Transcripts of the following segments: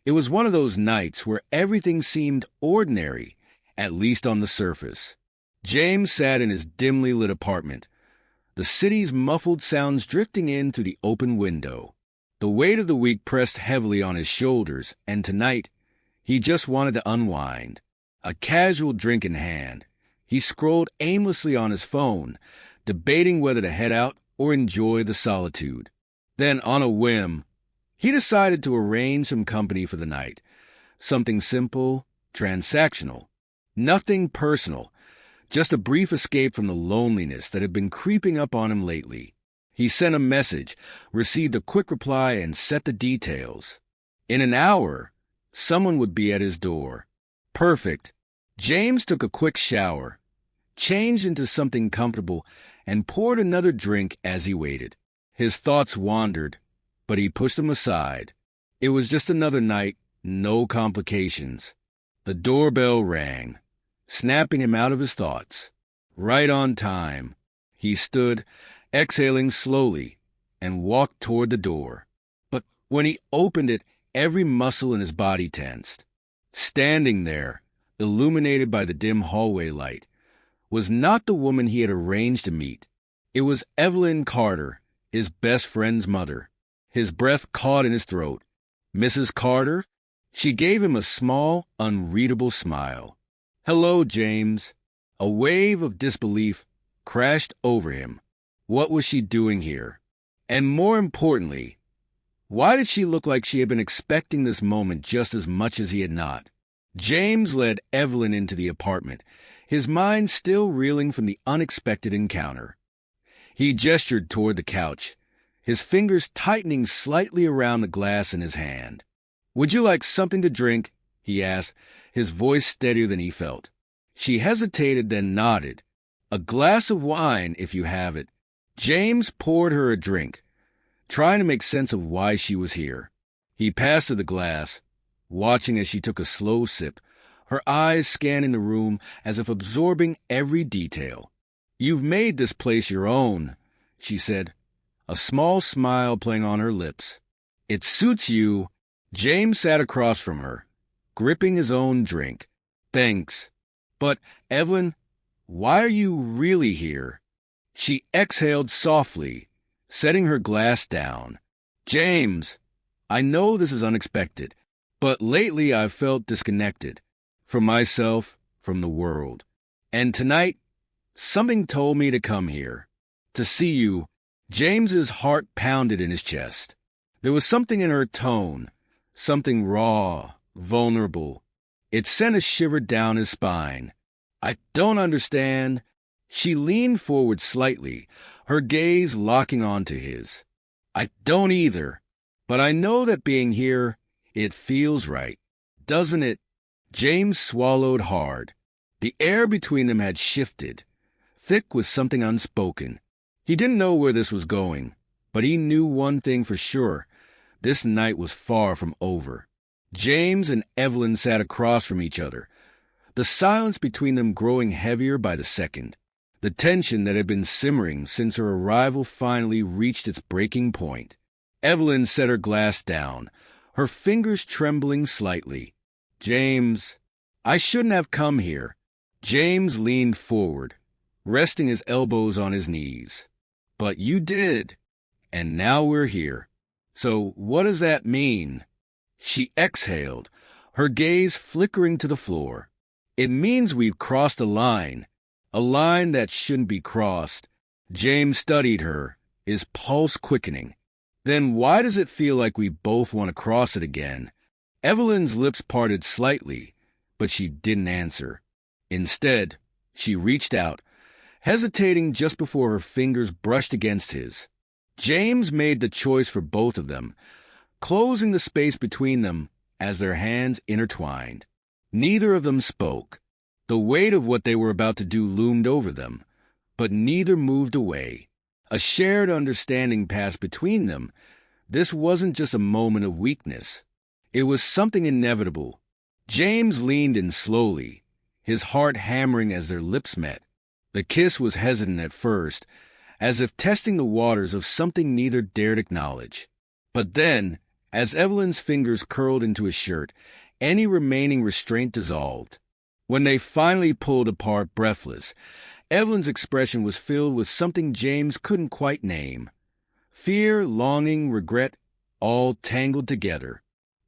It was one of those nights where everything seemed ordinary, at least on the surface. James sat in his dimly lit apartment, the city's muffled sounds drifting in through the open window. The weight of the week pressed heavily on his shoulders, and tonight, he just wanted to unwind. A casual drink in hand, he scrolled aimlessly on his phone, debating whether to head out or enjoy the solitude. Then, on a whim, he decided to arrange some company for the night. Something simple, transactional. Nothing personal, just a brief escape from the loneliness that had been creeping up on him lately. He sent a message, received a quick reply, and set the details. In an hour, someone would be at his door. Perfect. James took a quick shower, changed into something comfortable, and poured another drink as he waited. His thoughts wandered, but he pushed them aside. It was just another night, no complications. The doorbell rang, snapping him out of his thoughts. Right on time. He stood, exhaling slowly, and walked toward the door. But when he opened it, every muscle in his body tensed. Standing there, illuminated by the dim hallway light, was not the woman he had arranged to meet. It was Evelyn Carter, his best friend's mother. His breath caught in his throat. Mrs. Carter? She gave him a small, unreadable smile. "Hello, James." A wave of disbelief crashed over him. What was she doing here? And more importantly, why did she look like she had been expecting this moment just as much as he had not? James led Evelyn into the apartment, his mind still reeling from the unexpected encounter. He gestured toward the couch, his fingers tightening slightly around the glass in his hand. "Would you like something to drink?" he asked, his voice steadier than he felt. She hesitated, then nodded. "A glass of wine, if you have it." James poured her a drink, trying to make sense of why she was here. He passed her the glass, watching as she took a slow sip, her eyes scanning the room as if absorbing every detail. "You've made this place your own," she said, a small smile playing on her lips. "It suits you." James sat across from her, gripping his own drink. "Thanks. But, Evelyn, why are you really here?" She exhaled softly, setting her glass down. "James, I know this is unexpected, but lately I've felt disconnected. From myself, from the world. And tonight, something told me to come here. To see you." James's heart pounded in his chest. There was something in her tone, something raw, vulnerable. It sent a shiver down his spine. "I don't understand." She leaned forward slightly, her gaze locking onto his. "I don't either. But I know that being here, it feels right. Doesn't it?" James swallowed hard. The air between them had shifted, thick with something unspoken. He didn't know where this was going, but he knew one thing for sure. This night was far from over. James and Evelyn sat across from each other, the silence between them growing heavier by the second. The tension that had been simmering since her arrival finally reached its breaking point. Evelyn set her glass down, her fingers trembling slightly. "James, I shouldn't have come here." James leaned forward, resting his elbows on his knees. "But you did, and now we're here. So what does that mean?" She exhaled, her gaze flickering to the floor. "It means we've crossed a line that shouldn't be crossed." James studied her, his pulse quickening. "Then why does it feel like we both want to cross it again?" Evelyn's lips parted slightly, but she didn't answer. Instead, she reached out, hesitating just before her fingers brushed against his. James made the choice for both of them, closing the space between them as their hands intertwined. Neither of them spoke. The weight of what they were about to do loomed over them, but neither moved away. A shared understanding passed between them. This wasn't just a moment of weakness. It was something inevitable. James leaned in slowly, his heart hammering as their lips met. The kiss was hesitant at first, as if testing the waters of something neither dared acknowledge. But then, As Evelyn's fingers curled into his shirt, any remaining restraint dissolved. When they finally pulled apart, breathless, Evelyn's expression was filled with something James couldn't quite name. Fear, longing, regret, all tangled together.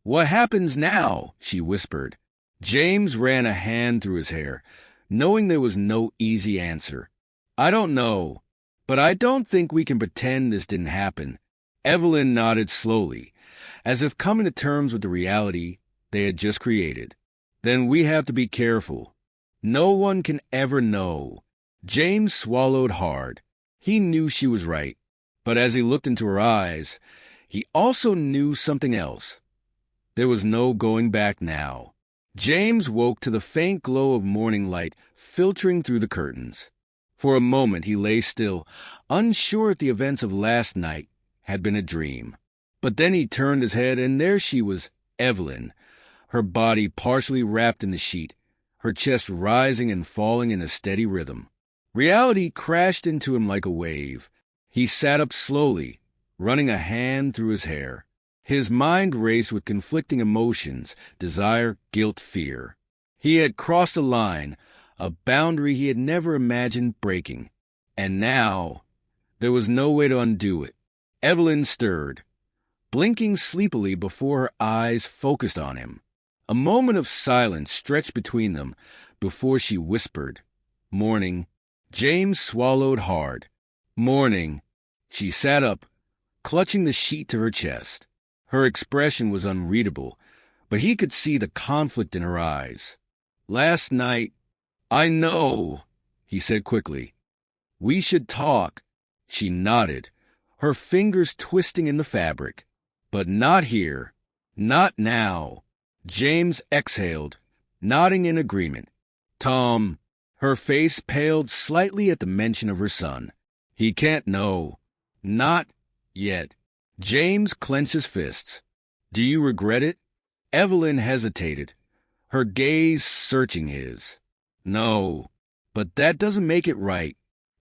"What happens now?" she whispered. James ran a hand through his hair, knowing there was no easy answer. "I don't know, but I don't think we can pretend this didn't happen." Evelyn nodded slowly, as if coming to terms with the reality they had just created. "Then we have to be careful. No one can ever know." James swallowed hard. He knew she was right, but as he looked into her eyes, he also knew something else. There was no going back now. James woke to the faint glow of morning light filtering through the curtains. For a moment he lay still, unsure if the events of last night had been a dream. But then he turned his head, and there she was, Evelyn, her body partially wrapped in the sheet, her chest rising and falling in a steady rhythm. Reality crashed into him like a wave. He sat up slowly, running a hand through his hair. His mind raced with conflicting emotions, desire, guilt, fear. He had crossed a line, a boundary he had never imagined breaking. And now, there was no way to undo it. Evelyn stirred, blinking sleepily before her eyes focused on him. A moment of silence stretched between them before she whispered, "Morning." James swallowed hard. "Morning." She sat up, clutching the sheet to her chest. Her expression was unreadable, but he could see the conflict in her eyes. "Last night—" "I know," he said quickly. "We should talk." She nodded, her fingers twisting in the fabric. "But not here. Not now." James exhaled, nodding in agreement. "Tom." Her face paled slightly at the mention of her son. "He can't know." "Not yet." James clenched his fists. "Do you regret it?" Evelyn hesitated, her gaze searching his. "No, but that doesn't make it right."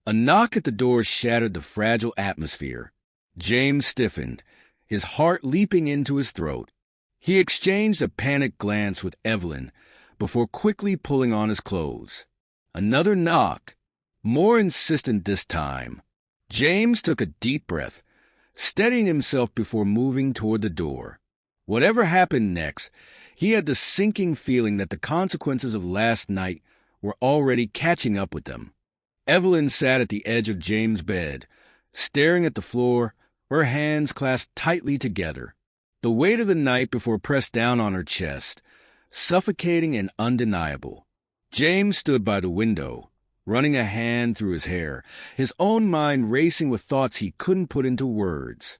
A knock at the door shattered the fragile atmosphere. James stiffened, his heart leaping into his throat. He exchanged a panicked glance with Evelyn before quickly pulling on his clothes. Another knock, more insistent this time. James took a deep breath, steadying himself before moving toward the door. Whatever happened next, he had the sinking feeling that the consequences of last night were already catching up with them. Evelyn sat at the edge of James' bed, staring at the floor, her hands clasped tightly together. The weight of the night before pressed down on her chest, suffocating and undeniable. James stood by the window, running a hand through his hair, his own mind racing with thoughts he couldn't put into words.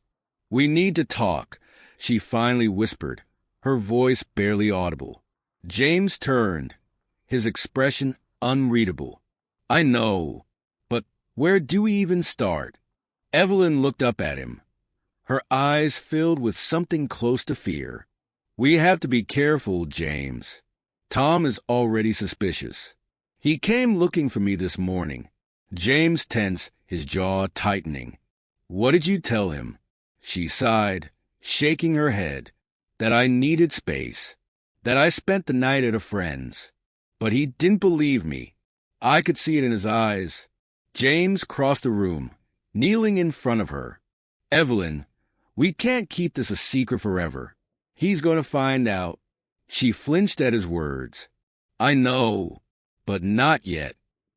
"We need to talk," she finally whispered, her voice barely audible. James turned, his expression unreadable. "I know, but where do we even start?" Evelyn looked up at him, her eyes filled with something close to fear. "We have to be careful, James. Tom is already suspicious. He came looking for me this morning." James tensed, his jaw tightening. "What did you tell him?" She sighed, shaking her head. "That I needed space. That I spent the night at a friend's. But he didn't believe me. I could see it in his eyes." James crossed the room, kneeling in front of her. "Evelyn, we can't keep this a secret forever. He's going to find out." She flinched at his words. "I know, but not yet.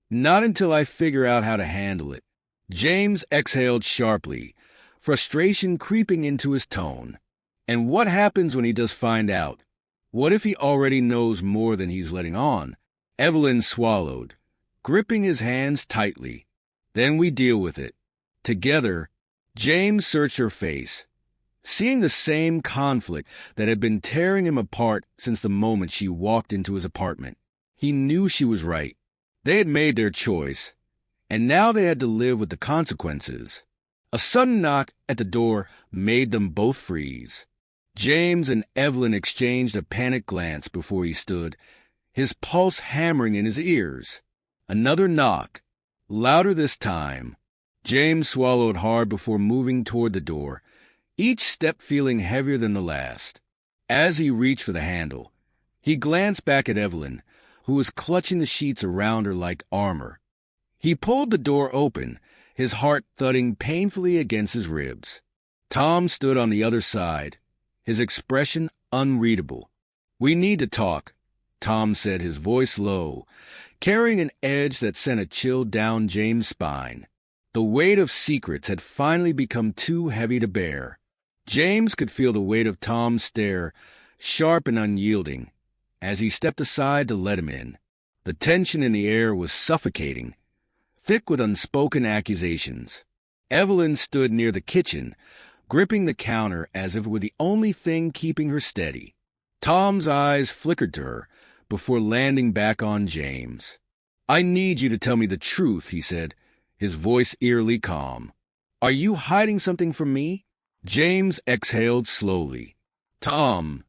Not until I figure out how to handle it." James exhaled sharply, frustration creeping into his tone. "And what happens when he does find out? What if he already knows more than he's letting on?" Evelyn swallowed, gripping his hands tightly. "Then we deal with it. Together." James searched her face, seeing the same conflict that had been tearing him apart since the moment she walked into his apartment. He knew she was right. They had made their choice, and now they had to live with the consequences. A sudden knock at the door made them both freeze. James and Evelyn exchanged a panicked glance before he stood, his pulse hammering in his ears. Another knock, louder this time. James swallowed hard before moving toward the door, each step feeling heavier than the last. As he reached for the handle, he glanced back at Evelyn, who was clutching the sheets around her like armor. He pulled the door open, his heart thudding painfully against his ribs. Tom stood on the other side, his expression unreadable. "We need to talk," Tom said, his voice low, carrying an edge that sent a chill down James' spine. The weight of secrets had finally become too heavy to bear. James could feel the weight of Tom's stare, sharp and unyielding, as he stepped aside to let him in. The tension in the air was suffocating, thick with unspoken accusations. Evelyn stood near the kitchen, gripping the counter as if it were the only thing keeping her steady. Tom's eyes flickered to her before landing back on James. "I need you to tell me the truth," he said, his voice eerily calm. "Are you hiding something from me?" James exhaled slowly. "Tom,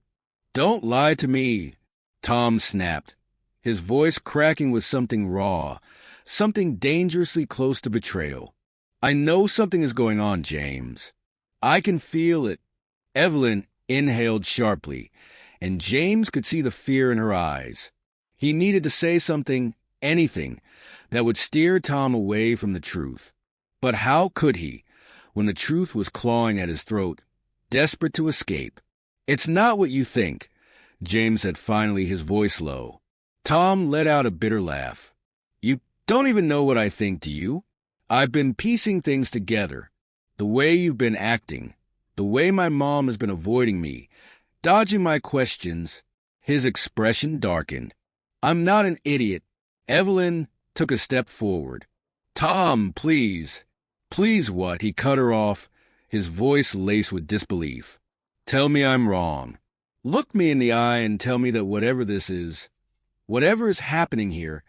don't lie to me," Tom snapped, his voice cracking with something raw, something dangerously close to betrayal. "I know something is going on, James. I can feel it." Evelyn inhaled sharply, and James could see the fear in her eyes. He needed to say something, anything, that would steer Tom away from the truth. But how could he, when the truth was clawing at his throat, desperate to escape? "It's not what you think," James said finally, his voice low. Tom let out a bitter laugh. "You don't even know what I think, do you? I've been piecing things together. The way you've been acting, the way my mom has been avoiding me, dodging my questions." His expression darkened. "I'm not an idiot." Evelyn took a step forward. "Tom, please." "Please what?" He cut her off, his voice laced with disbelief. "Tell me I'm wrong. Look me in the eye and tell me that whatever this is, whatever is happening here,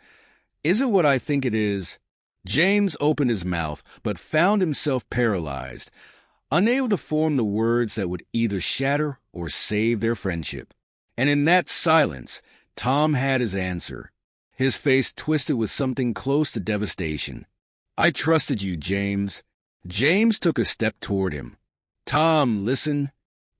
isn't what I think it is." James opened his mouth, but found himself paralyzed, unable to form the words that would either shatter or save their friendship. And in that silence, Tom had his answer, his face twisted with something close to devastation. "I trusted you, James." James took a step toward him. "Tom, listen."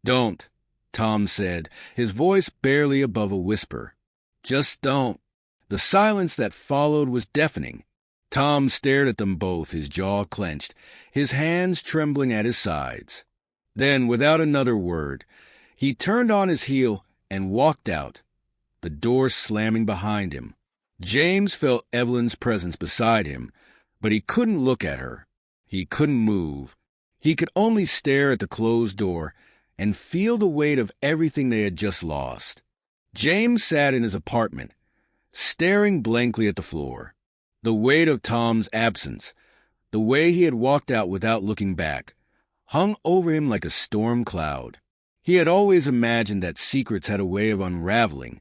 "Don't," Tom said, his voice barely above a whisper. "Just don't." The silence that followed was deafening. Tom stared at them both, his jaw clenched, his hands trembling at his sides. Then, without another word, he turned on his heel and walked out, the door slamming behind him. James felt Evelyn's presence beside him, but he couldn't look at her. He couldn't move. He could only stare at the closed door and feel the weight of everything they had just lost. James sat in his apartment, staring blankly at the floor. The weight of Tom's absence, the way he had walked out without looking back, hung over him like a storm cloud. He had always imagined that secrets had a way of unraveling,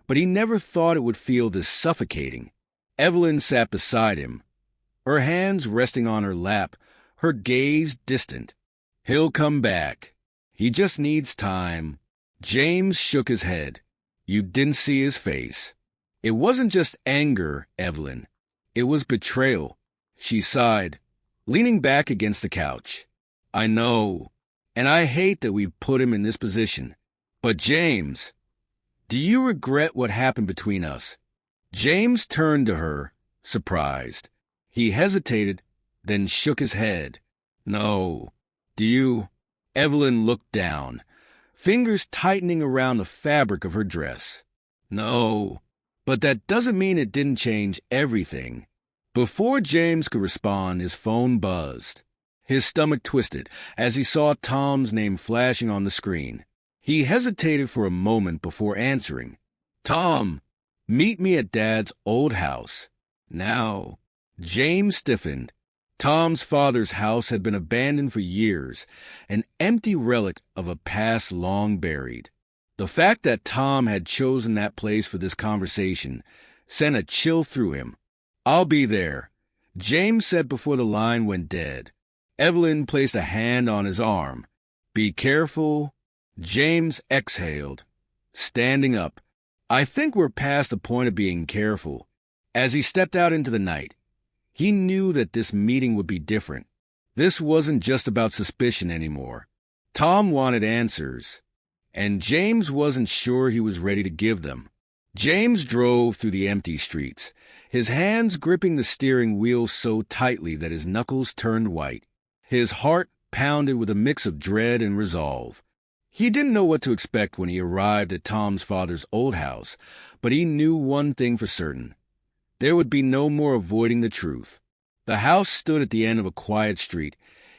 but he never thought it would feel this suffocating. Evelyn sat beside him, her hands resting on her lap, her gaze distant. "He'll come back. He just needs time." James shook his head. "You didn't see his face." "It wasn't just anger, Evelyn. It was betrayal." She sighed, leaning back against the couch. "I know, and I hate that we've put him in this position. But James, do you regret what happened between us?" James turned to her, surprised. He hesitated, then shook his head. "No. Do you?" Evelyn looked down, fingers tightening around the fabric of her dress. "No. But that doesn't mean it didn't change everything." Before James could respond, his phone buzzed. His stomach twisted as he saw Tom's name flashing on the screen. He hesitated for a moment before answering. "Tom, meet me at Dad's old house." Now, James stiffened. Tom's father's house had been abandoned for years, an empty relic of a past long buried. The fact that Tom had chosen that place for this conversation sent a chill through him. "I'll be there," James said before the line went dead. Evelyn placed a hand on his arm. "Be careful." James exhaled, standing up. "I think we're past the point of being careful." As he stepped out into the night, he knew that this meeting would be different. This wasn't just about suspicion anymore. Tom wanted answers, and James wasn't sure he was ready to give them. James drove through the empty streets, his hands gripping the steering wheel so tightly that his knuckles turned white. His heart pounded with a mix of dread and resolve. He didn't know what to expect when he arrived at Tom's father's old house, but he knew one thing for certain. There would be no more avoiding the truth. The house stood at the end of a quiet street,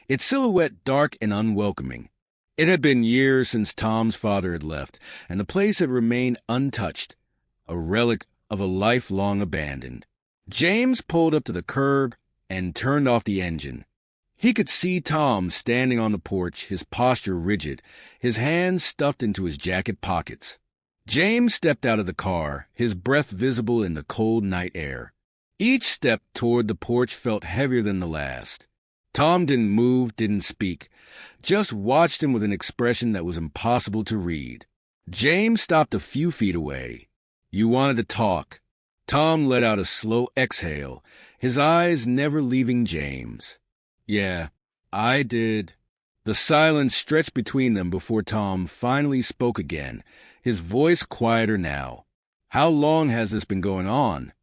its silhouette dark and unwelcoming. It had been years since Tom's father had left, and the place had remained untouched, a relic of a life long abandoned. James pulled up to the curb and turned off the engine. He could see Tom standing on the porch, his posture rigid, his hands stuffed into his jacket pockets. James stepped out of the car, his breath visible in the cold night air. Each step toward the porch felt heavier than the last. Tom didn't move, didn't speak, just watched him with an expression that was impossible to read. James stopped a few feet away. "You wanted to talk." Tom let out a slow exhale, his eyes never leaving James. "Yeah, I did." The silence stretched between them before Tom finally spoke again, his voice quieter now. "How long has this been going on?"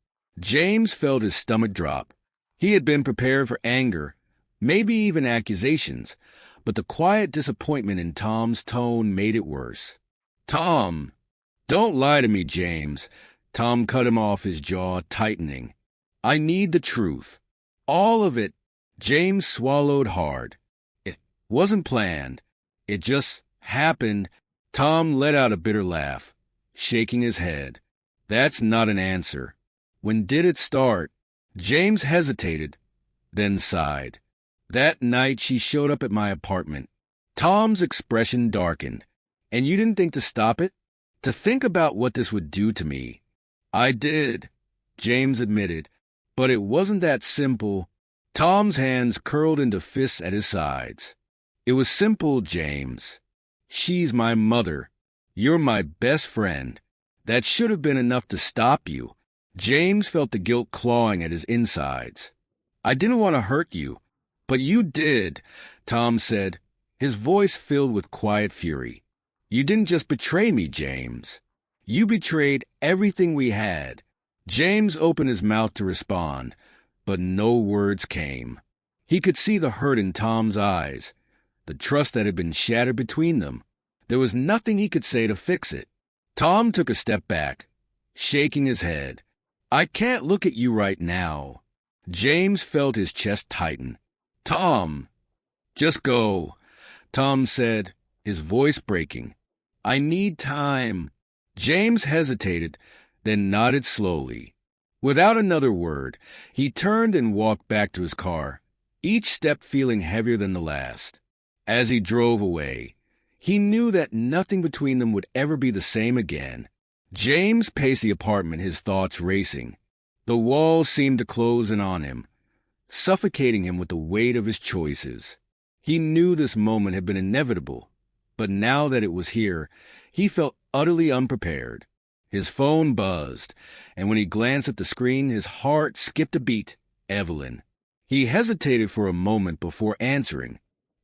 James felt his stomach drop. He had been prepared for anger, maybe even accusations, but the quiet disappointment in Tom's tone made it worse. "Tom, don't lie to me, James." Tom cut him off, his jaw tightening. "I need the truth. All of it." James swallowed hard. "It wasn't planned. It just happened." Tom let out a bitter laugh, shaking his head. "That's not an answer. When did it start?" James hesitated, then sighed. "That night she showed up at my apartment." Tom's expression darkened. "And you didn't think to stop it? To think about what this would do to me?" "I did," James admitted, "but it wasn't that simple." Tom's hands curled into fists at his sides. "It was simple, James. She's my mother. You're my best friend. That should have been enough to stop you." James felt the guilt clawing at his insides. "I didn't want to hurt you, but you did," Tom said, his voice filled with quiet fury. "You didn't just betray me, James. You betrayed everything we had." James opened his mouth to respond, but no words came. He could see the hurt in Tom's eyes, the trust that had been shattered between them. There was nothing he could say to fix it. Tom took a step back, shaking his head. "I can't look at you right now." James felt his chest tighten. "Tom, just go," Tom said, his voice breaking. "I need time." James hesitated, then nodded slowly. Without another word, he turned and walked back to his car, each step feeling heavier than the last. As he drove away, he knew that nothing between them would ever be the same again. James paced the apartment, his thoughts racing. The walls seemed to close in on him, suffocating him with the weight of his choices. He knew this moment had been inevitable, but now that it was here, he felt utterly unprepared. His phone buzzed, and when he glanced at the screen, his heart skipped a beat. Evelyn. He hesitated for a moment before answering.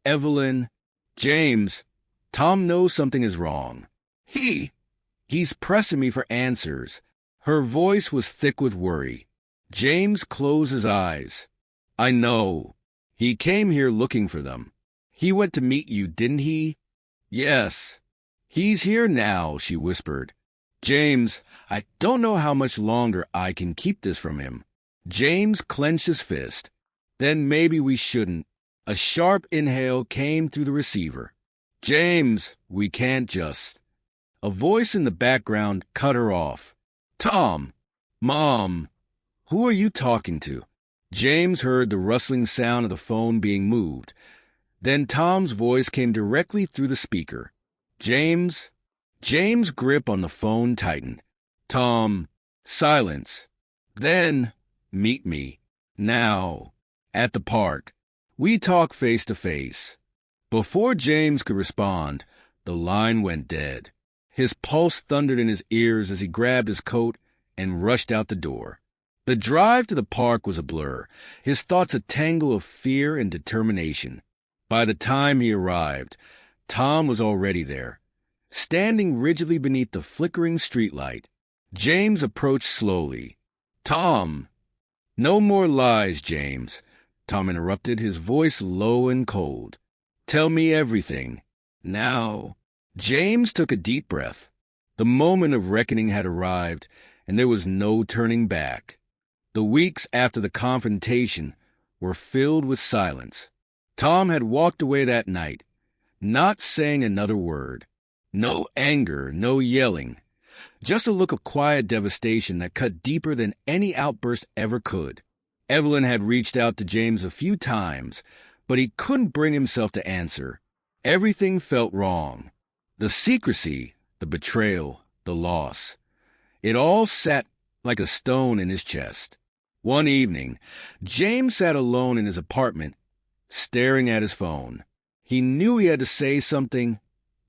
"Evelyn, James, Tom knows something is wrong. He's pressing me for answers." Her voice was thick with worry. James closed his eyes. "I know. He came here looking for them. He went to meet you, didn't he?" "Yes." "He's here now," she whispered. "James, I don't know how much longer I can keep this from him." James clenched his fist. "Then maybe we shouldn't." A sharp inhale came through the receiver. "James, we can't just." A voice in the background cut her off. "Tom! Mom! Who are you talking to?" James heard the rustling sound of the phone being moved. Then Tom's voice came directly through the speaker. "James?" James' grip on the phone tightened. "Tom." Silence. Then, "Meet me. Now. At the park. We talk face to face." Before James could respond, the line went dead. His pulse thundered in his ears as he grabbed his coat and rushed out the door. The drive to the park was a blur, his thoughts a tangle of fear and determination. By the time he arrived, Tom was already there, standing rigidly beneath the flickering streetlight. James approached slowly. "Tom!" "No more lies, James," Tom interrupted, his voice low and cold. "Tell me everything. Now." James took a deep breath. The moment of reckoning had arrived, and there was no turning back. The weeks after the confrontation were filled with silence. Tom had walked away that night, not saying another word. No anger, no yelling. Just a look of quiet devastation that cut deeper than any outburst ever could. Evelyn had reached out to James a few times, but he couldn't bring himself to answer. Everything felt wrong. The secrecy, the betrayal, the loss. It all sat like a stone in his chest. One evening, James sat alone in his apartment, staring at his phone. He knew he had to say something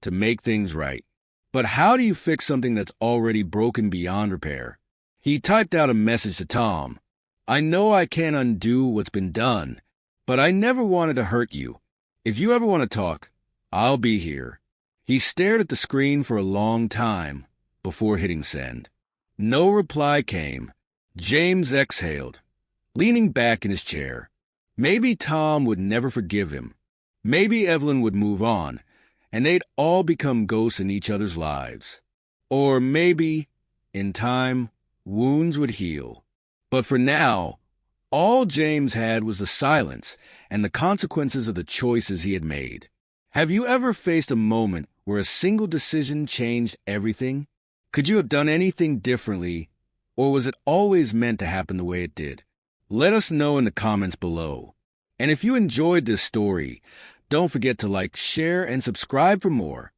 to make things right. But how do you fix something that's already broken beyond repair? He typed out a message to Tom. "I know I can't undo what's been done, but I never wanted to hurt you. If you ever want to talk, I'll be here." He stared at the screen for a long time before hitting send. No reply came. James exhaled, leaning back in his chair. Maybe Tom would never forgive him. Maybe Evelyn would move on, and they'd all become ghosts in each other's lives. Or maybe, in time, wounds would heal. But for now, all James had was the silence and the consequences of the choices he had made. Have you ever faced a moment where a single decision changed everything? Could you have done anything differently, or was it always meant to happen the way it did? Let us know in the comments below. And if you enjoyed this story, don't forget to like, share, and subscribe for more.